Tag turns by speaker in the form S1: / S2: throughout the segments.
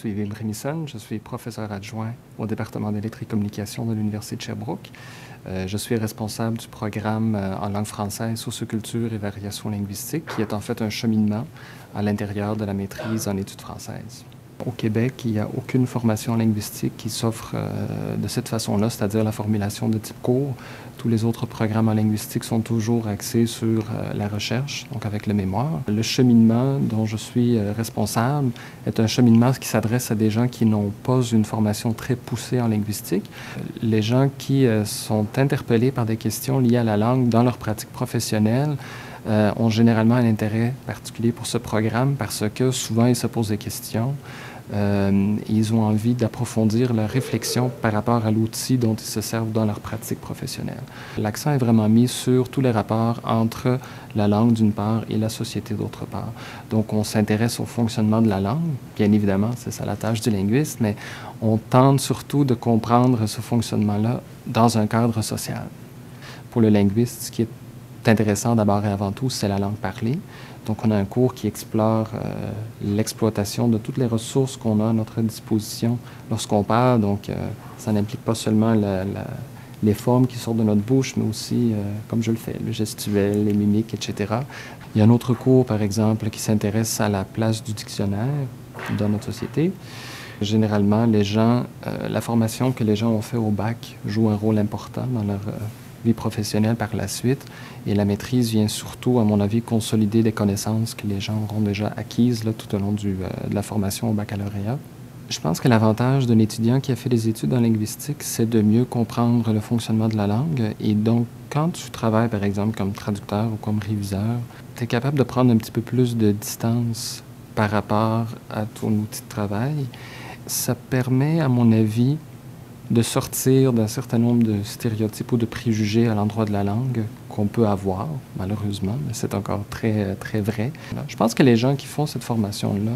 S1: suis Wim Remison, je suis professeur adjoint au département des lettres et communications de l'Université de Sherbrooke. Je suis responsable du programme en langue française, socioculture et variation linguistique, qui est en fait un cheminement à l'intérieur de la maîtrise en études françaises. Au Québec, il n'y a aucune formation linguistique qui s'offre de cette façon-là, c'est-à-dire la formulation de type cours. Tous les autres programmes en linguistique sont toujours axés sur la recherche, donc avec le mémoire. Le cheminement dont je suis responsable est un cheminement qui s'adresse à des gens qui n'ont pas une formation très poussée en linguistique. Les gens qui sont interpellés par des questions liées à la langue dans leur pratique professionnelle ont généralement un intérêt particulier pour ce programme parce que souvent ils se posent des questions. Ils ont envie d'approfondir leur réflexion par rapport à l'outil dont ils se servent dans leur pratique professionnelle. L'accent est vraiment mis sur tous les rapports entre la langue d'une part et la société d'autre part. Donc on s'intéresse au fonctionnement de la langue, bien évidemment, c'est ça la tâche du linguiste, mais on tente surtout de comprendre ce fonctionnement-là dans un cadre social. Pour le linguiste, ce qui est intéressant d'abord et avant tout, c'est la langue parlée. Donc, on a un cours qui explore l'exploitation de toutes les ressources qu'on a à notre disposition lorsqu'on parle. Donc, ça n'implique pas seulement les formes qui sortent de notre bouche, mais aussi, comme je le fais, le gestuel, les mimiques, etc. Il y a un autre cours, par exemple, qui s'intéresse à la place du dictionnaire dans notre société. Généralement, la formation que les gens ont fait au bac joue un rôle important dans leur vie professionnelle par la suite. Et la maîtrise vient surtout, à mon avis, consolider des connaissances que les gens auront déjà acquises là, tout au long de la formation au baccalauréat. Je pense que l'avantage d'un étudiant qui a fait des études en linguistique, c'est de mieux comprendre le fonctionnement de la langue. Et donc, quand tu travailles, par exemple, comme traducteur ou comme réviseur, tu es capable de prendre un petit peu plus de distance par rapport à ton outil de travail. Ça permet, à mon avis, de sortir d'un certain nombre de stéréotypes ou de préjugés à l'endroit de la langue qu'on peut avoir, malheureusement, mais c'est encore très, très vrai. Je pense que les gens qui font cette formation-là,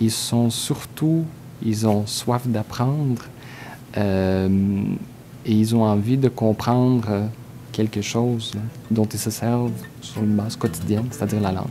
S1: ils ont soif d'apprendre et ils ont envie de comprendre quelque chose dont ils se servent sur une base quotidienne, c'est-à-dire la langue.